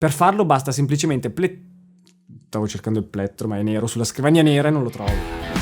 Per farlo basta semplicemente stavo cercando il plettro, ma è nero sulla scrivania nera e non lo trovo.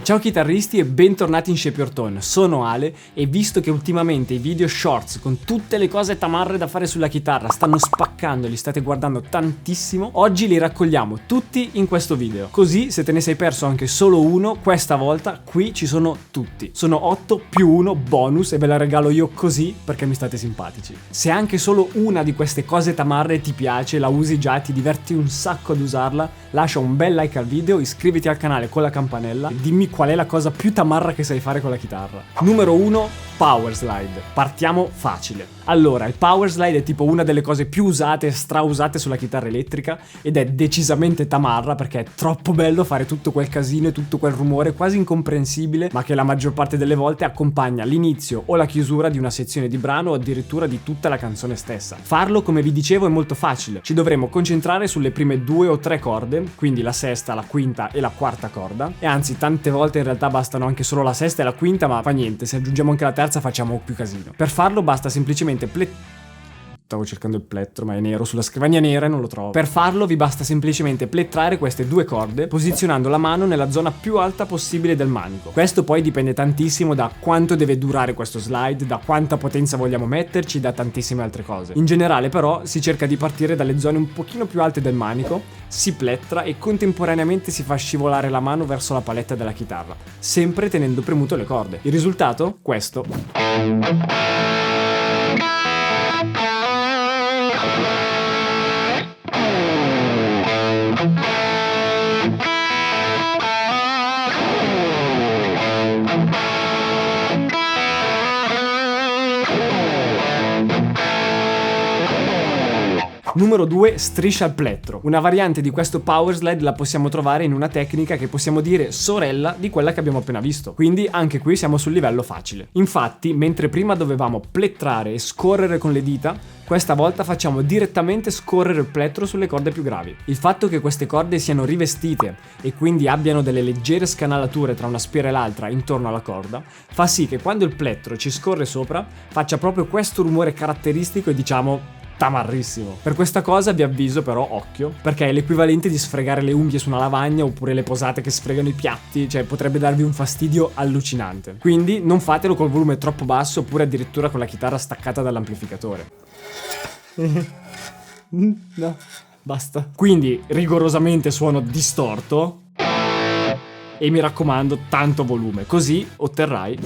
Ciao chitarristi e bentornati in Shape Your Tone, sono Ale e visto che ultimamente i video shorts con tutte le cose tamarre da fare sulla chitarra stanno spaccando e li state guardando tantissimo, oggi li raccogliamo tutti in questo video. Così se te ne sei perso anche solo uno, questa volta qui ci sono tutti. Sono 8 più 1 bonus e ve la regalo io così perché mi state simpatici. Se anche solo una di queste cose tamarre ti piace, la usi già e ti diverti un sacco ad usarla, lascia un bel like al video, iscriviti al canale con la campanella e dimmi qual è la cosa più tamarra che sai fare con la chitarra. Numero 1, power slide. Partiamo facile. Allora, il power slide è tipo una delle cose più usate e strausate sulla chitarra elettrica ed è decisamente tamarra perché è troppo bello fare tutto quel casino e tutto quel rumore quasi incomprensibile, ma che la maggior parte delle volte accompagna l'inizio o la chiusura di una sezione di brano o addirittura di tutta la canzone stessa. Farlo, come vi dicevo, è molto facile. Ci dovremo concentrare sulle prime 2 o 3 corde, quindi la sesta, la quinta e la quarta corda, e anzi tante volte in realtà bastano anche solo la sesta e la quinta, ma fa niente, se aggiungiamo anche la terza facciamo più casino. Per farlo basta semplicemente stavo cercando il plettro, ma è nero sulla scrivania nera e non lo trovo. Per farlo vi basta semplicemente plettrare queste 2 corde posizionando la mano nella zona più alta possibile del manico. Questo poi dipende tantissimo da quanto deve durare questo slide, da quanta potenza vogliamo metterci, da tantissime altre cose. In generale però si cerca di partire dalle zone un pochino più alte del manico, si plettra e contemporaneamente si fa scivolare la mano verso la paletta della chitarra, sempre tenendo premuto le corde. Il risultato? Questo. Numero 2, striscia al plettro. Una variante di questo power slide la possiamo trovare in una tecnica che possiamo dire sorella di quella che abbiamo appena visto. Quindi anche qui siamo sul livello facile. Infatti, mentre prima dovevamo plettrare e scorrere con le dita, questa volta facciamo direttamente scorrere il plettro sulle corde più gravi. Il fatto che queste corde siano rivestite e quindi abbiano delle leggere scanalature tra una spira e l'altra intorno alla corda, fa sì che quando il plettro ci scorre sopra faccia proprio questo rumore caratteristico e diciamo tamarrissimo. Per questa cosa vi avviso però, occhio, perché è l'equivalente di sfregare le unghie su una lavagna oppure le posate che sfregano i piatti, cioè potrebbe darvi un fastidio allucinante. Quindi non fatelo col volume troppo basso oppure addirittura con la chitarra staccata dall'amplificatore. No, basta. Quindi rigorosamente suono distorto e mi raccomando tanto volume, così otterrai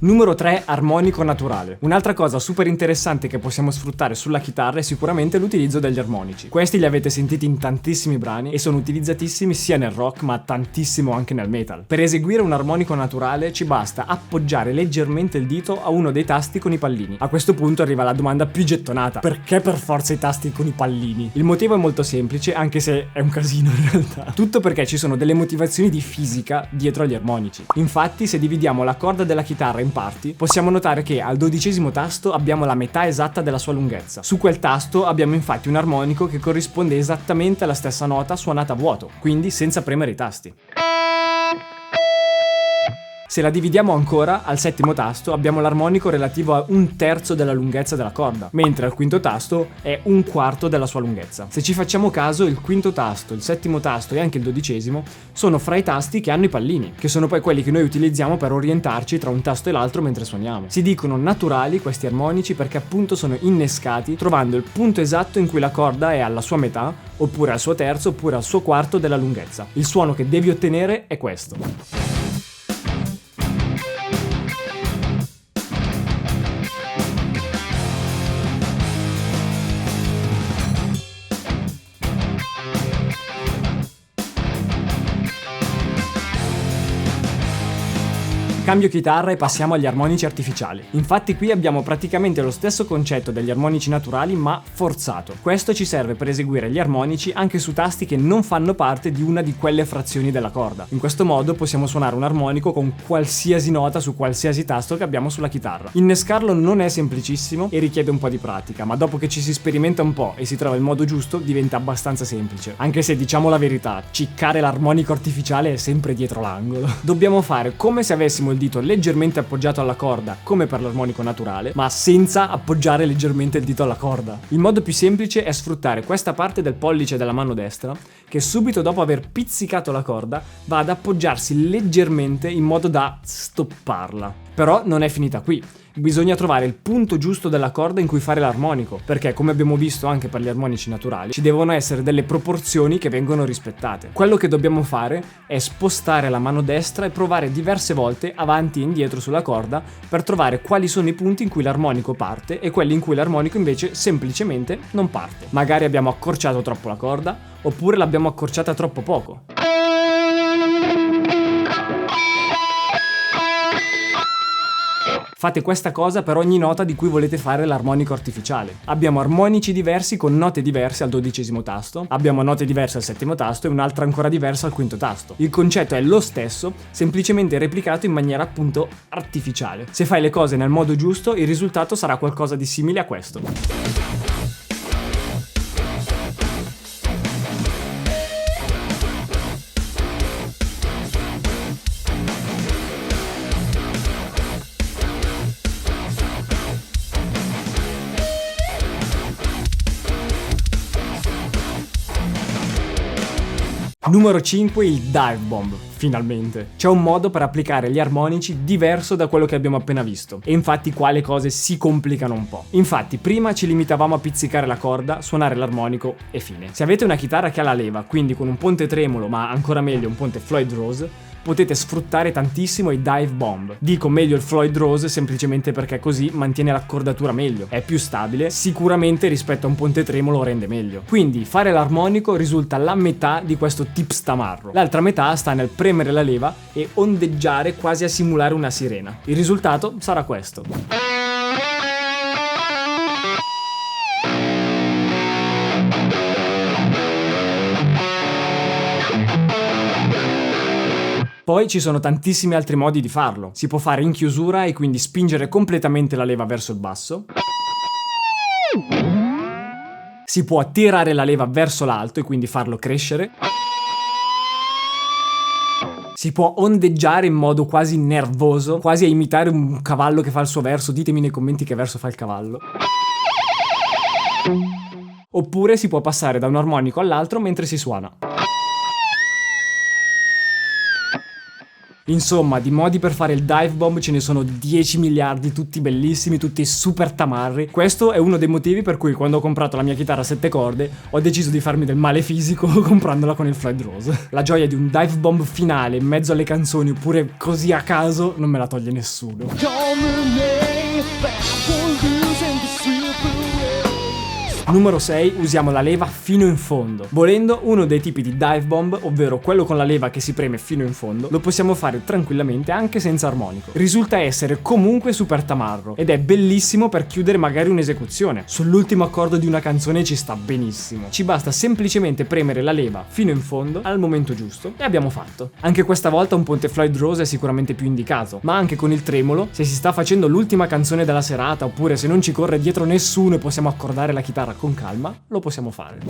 Numero 3, armonico naturale. Un'altra cosa super interessante che possiamo sfruttare sulla chitarra è sicuramente l'utilizzo degli armonici. Questi li avete sentiti in tantissimi brani e sono utilizzatissimi sia nel rock ma tantissimo anche nel metal. Per eseguire un armonico naturale ci basta appoggiare leggermente il dito a uno dei tasti con i pallini. A questo punto arriva la domanda più gettonata: perché per forza i tasti con i pallini? Il motivo è molto semplice, anche se è un casino in realtà. Tutto perché ci sono delle motivazioni di fisica dietro agli armonici. Infatti, se dividiamo la corda della chitarra in parti, possiamo notare che al 12° tasto abbiamo la metà esatta della sua lunghezza. Su quel tasto abbiamo infatti un armonico che corrisponde esattamente alla stessa nota suonata a vuoto, quindi senza premere i tasti. Se la dividiamo ancora, al 7° tasto abbiamo l'armonico relativo a 1/3 della lunghezza della corda, mentre al 5° tasto è 1/4 della sua lunghezza. Se ci facciamo caso, il 5° tasto, il 7° tasto e anche il 12° sono fra i tasti che hanno i pallini, che sono poi quelli che noi utilizziamo per orientarci tra un tasto e l'altro mentre suoniamo. Si dicono naturali questi armonici perché appunto sono innescati trovando il punto esatto in cui la corda è alla sua metà, oppure al suo terzo, oppure al suo quarto della lunghezza. Il suono che devi ottenere è questo. Cambio chitarra e passiamo agli armonici artificiali. Infatti qui abbiamo praticamente lo stesso concetto degli armonici naturali ma forzato. Questo ci serve per eseguire gli armonici anche su tasti che non fanno parte di una di quelle frazioni della corda. In questo modo possiamo suonare un armonico con qualsiasi nota su qualsiasi tasto che abbiamo sulla chitarra. Innescarlo non è semplicissimo e richiede un po' di pratica, ma dopo che ci si sperimenta un po' e si trova il modo giusto diventa abbastanza semplice. Anche se, diciamo la verità, ciccare l'armonico artificiale è sempre dietro l'angolo. Dobbiamo fare come se avessimo il dito leggermente appoggiato alla corda, come per l'armonico naturale, ma senza appoggiare leggermente il dito alla corda. Il modo più semplice è sfruttare questa parte del pollice della mano destra, che subito dopo aver pizzicato la corda va ad appoggiarsi leggermente in modo da stopparla. Però non è finita qui. Bisogna trovare il punto giusto della corda in cui fare l'armonico, perché come abbiamo visto anche per gli armonici naturali ci devono essere delle proporzioni che vengono rispettate. Quello che dobbiamo fare è spostare la mano destra e provare diverse volte avanti e indietro sulla corda per trovare quali sono i punti in cui l'armonico parte e quelli in cui l'armonico invece semplicemente non parte. Magari abbiamo accorciato troppo la corda oppure l'abbiamo accorciata troppo poco. Fate questa cosa per ogni nota di cui volete fare l'armonico artificiale. Abbiamo armonici diversi con note diverse al 12° tasto, abbiamo note diverse al 7° tasto e un'altra ancora diversa al 5° tasto. Il concetto è lo stesso, semplicemente replicato in maniera appunto artificiale. Se fai le cose nel modo giusto, il risultato sarà qualcosa di simile a questo. Numero 5, il dive bomb. Finalmente. C'è un modo per applicare gli armonici diverso da quello che abbiamo appena visto. E infatti qua le cose si complicano un po'. Infatti prima ci limitavamo a pizzicare la corda, suonare l'armonico e fine. Se avete una chitarra che ha la leva, quindi con un ponte tremolo, ma ancora meglio un ponte Floyd Rose, potete sfruttare tantissimo i dive bomb. Dico meglio il Floyd Rose semplicemente perché così mantiene l'accordatura meglio, è più stabile, sicuramente rispetto a un ponte tremolo rende meglio. Quindi fare l'armonico risulta la metà di questo tips tamarro. L'altra metà sta nel premere la leva e ondeggiare quasi a simulare una sirena. Il risultato sarà questo. Poi ci sono tantissimi altri modi di farlo. Si può fare in chiusura e quindi spingere completamente la leva verso il basso. Si può tirare la leva verso l'alto e quindi farlo crescere. Si può ondeggiare in modo quasi nervoso, quasi a imitare un cavallo che fa il suo verso. Ditemi nei commenti che verso fa il cavallo. Oppure si può passare da un armonico all'altro mentre si suona. Insomma, di modi per fare il dive bomb ce ne sono 10 miliardi, tutti bellissimi, tutti super tamarri. Questo è uno dei motivi per cui quando ho comprato la mia chitarra a 7 corde ho deciso di farmi del male fisico comprandola con il Floyd Rose. La gioia di un dive bomb finale in mezzo alle canzoni oppure così a caso non me la toglie nessuno. Numero 6, usiamo la leva fino in fondo. Volendo, uno dei tipi di dive bomb, ovvero quello con la leva che si preme fino in fondo, lo possiamo fare tranquillamente anche senza armonico. Risulta essere comunque super tamarro ed è bellissimo per chiudere magari un'esecuzione. Sull'ultimo accordo di una canzone ci sta benissimo. Ci basta semplicemente premere la leva fino in fondo al momento giusto e abbiamo fatto. Anche questa volta un ponte Floyd Rose è sicuramente più indicato, ma anche con il tremolo, se si sta facendo l'ultima canzone della serata oppure se non ci corre dietro nessuno e possiamo accordare la chitarra con calma, lo possiamo fare.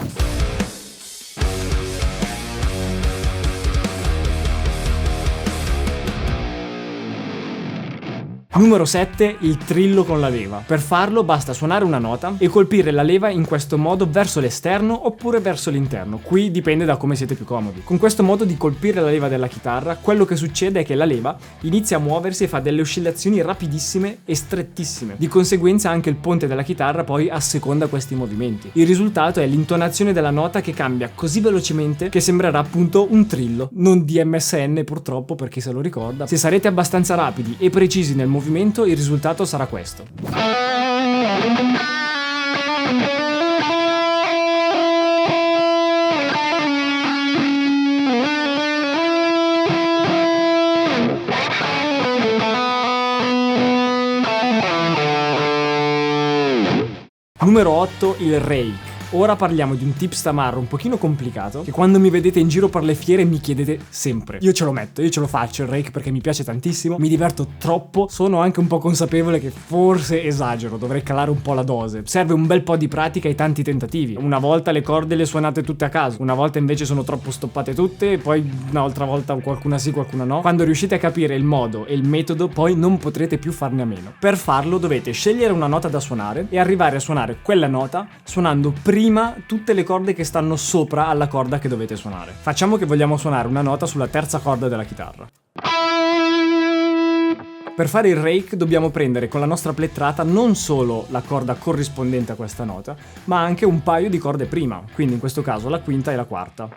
Numero 7, il trillo con la leva. Per farlo basta suonare una nota e colpire la leva in questo modo verso l'esterno oppure verso l'interno. Qui dipende da come siete più comodi. Con questo modo di colpire la leva della chitarra, quello che succede è che la leva inizia a muoversi e fa delle oscillazioni rapidissime e strettissime. Di conseguenza anche il ponte della chitarra poi asseconda questi movimenti. Il risultato è l'intonazione della nota che cambia così velocemente che sembrerà appunto un trillo. Non di MSN purtroppo, per chi se lo ricorda. Se sarete abbastanza rapidi e precisi nel movimento, il risultato sarà questo. Numero 8, il rake. Ora parliamo di un tips tamarro un pochino complicato che quando mi vedete in giro per le fiere mi chiedete sempre. Io ce lo metto, io ce lo faccio il rake perché mi piace tantissimo, mi diverto troppo, sono anche un po' consapevole che forse esagero, dovrei calare un po' la dose. Serve un bel po' di pratica e tanti tentativi. Una volta le corde le suonate tutte a caso, una volta invece sono troppo stoppate tutte e poi un'altra volta qualcuna sì, qualcuna no. Quando riuscite a capire il modo e il metodo poi non potrete più farne a meno. Per farlo dovete scegliere una nota da suonare e arrivare a suonare quella nota suonando prima tutte le corde che stanno sopra alla corda che dovete suonare. Facciamo che vogliamo suonare una nota sulla terza corda della chitarra. Per fare il rake dobbiamo prendere con la nostra plettrata non solo la corda corrispondente a questa nota, ma anche un paio di corde prima, quindi in questo caso la quinta e la quarta.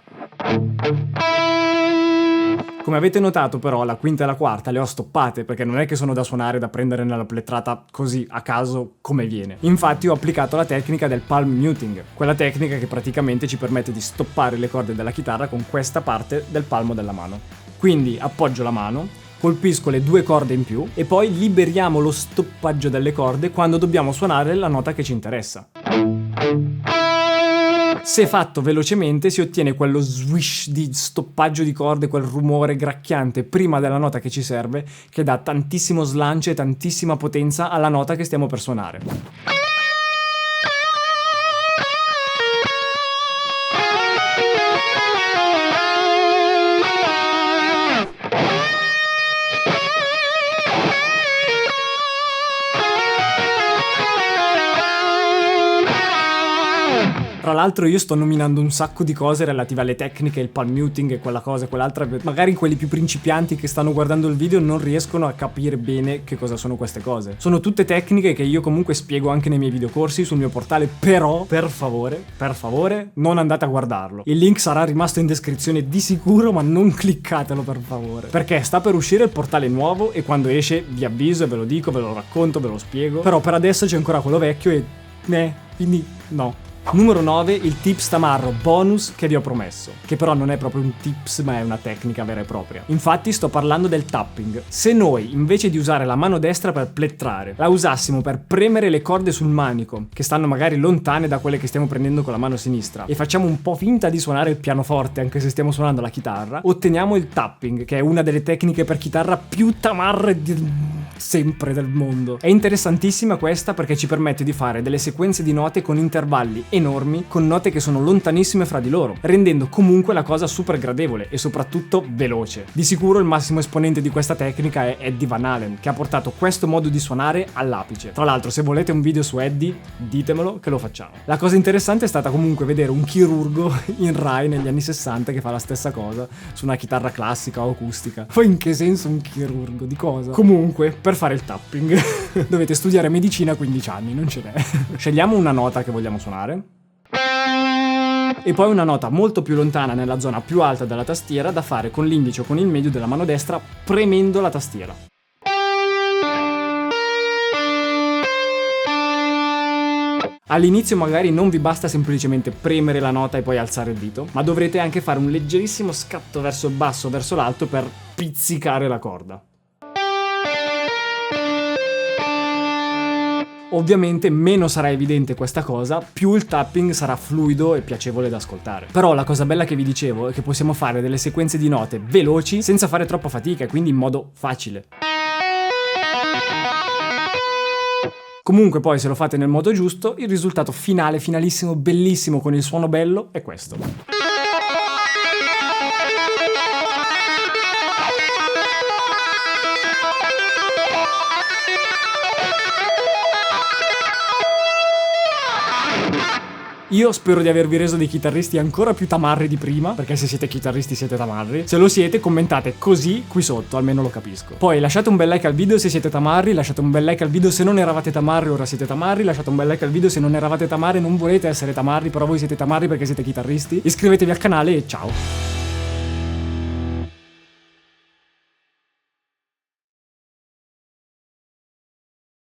Come avete notato però la quinta e la quarta le ho stoppate perché non è che sono da suonare da prendere nella plettrata così a caso come viene. Infatti ho applicato la tecnica del palm muting, quella tecnica che praticamente ci permette di stoppare le corde della chitarra con questa parte del palmo della mano. Quindi appoggio la mano, colpisco le 2 corde in più e poi liberiamo lo stoppaggio delle corde quando dobbiamo suonare la nota che ci interessa. Se fatto velocemente si ottiene quello swish di stoppaggio di corde, quel rumore gracchiante prima della nota che ci serve, che dà tantissimo slancio e tantissima potenza alla nota che stiamo per suonare. Tra l'altro io sto nominando un sacco di cose relative alle tecniche, il palm muting e quella cosa e quell'altra, magari quelli più principianti che stanno guardando il video non riescono a capire bene che cosa sono queste cose. Sono tutte tecniche che io comunque spiego anche nei miei videocorsi sul mio portale, però per favore non andate a guardarlo. Il link sarà rimasto in descrizione di sicuro, ma non cliccatelo per favore, perché sta per uscire il portale nuovo e quando esce vi avviso e ve lo dico, ve lo racconto, ve lo spiego, però per adesso c'è ancora quello vecchio e quindi no. Numero 9, il tips tamarro bonus che vi ho promesso, che però non è proprio un tips ma è una tecnica vera e propria. Infatti sto parlando del tapping. Se noi invece di usare la mano destra per plettrare la usassimo per premere le corde sul manico, che stanno magari lontane da quelle che stiamo prendendo con la mano sinistra, e facciamo un po' finta di suonare il pianoforte anche se stiamo suonando la chitarra, otteniamo il tapping, che è una delle tecniche per chitarra più tamarre sempre del mondo. È interessantissima questa perché ci permette di fare delle sequenze di note con intervalli enormi, con note che sono lontanissime fra di loro, rendendo comunque la cosa super gradevole e soprattutto veloce. Di sicuro il massimo esponente di questa tecnica è Eddie Van Halen, che ha portato questo modo di suonare all'apice. Tra l'altro, se volete un video su Eddie, ditemelo che lo facciamo. La cosa interessante è stata comunque vedere un chirurgo in Rai negli anni 60 che fa la stessa cosa su una chitarra classica o acustica. Poi in che senso un chirurgo? Di cosa? Comunque, per fare il tapping dovete studiare medicina a 15 anni, non ce n'è. Scegliamo una nota che vogliamo suonare e poi una nota molto più lontana nella zona più alta della tastiera da fare con l'indice o con il medio della mano destra premendo la tastiera. All'inizio magari non vi basta semplicemente premere la nota e poi alzare il dito, ma dovrete anche fare un leggerissimo scatto verso il basso o verso l'alto per pizzicare la corda. Ovviamente meno sarà evidente questa cosa, più il tapping sarà fluido e piacevole da ascoltare. Però la cosa bella che vi dicevo è che possiamo fare delle sequenze di note veloci senza fare troppa fatica e quindi in modo facile. Comunque poi se lo fate nel modo giusto, il risultato finale, finalissimo, bellissimo con il suono bello è questo. Io spero di avervi reso dei chitarristi ancora più tamarri di prima, perché se siete chitarristi siete tamarri. Se lo siete, commentate così qui sotto, almeno lo capisco. Poi lasciate un bel like al video se siete tamarri, lasciate un bel like al video se non eravate tamarri, ora siete tamarri, lasciate un bel like al video se non eravate tamarri, non volete essere tamarri, però voi siete tamarri perché siete chitarristi. Iscrivetevi al canale e ciao!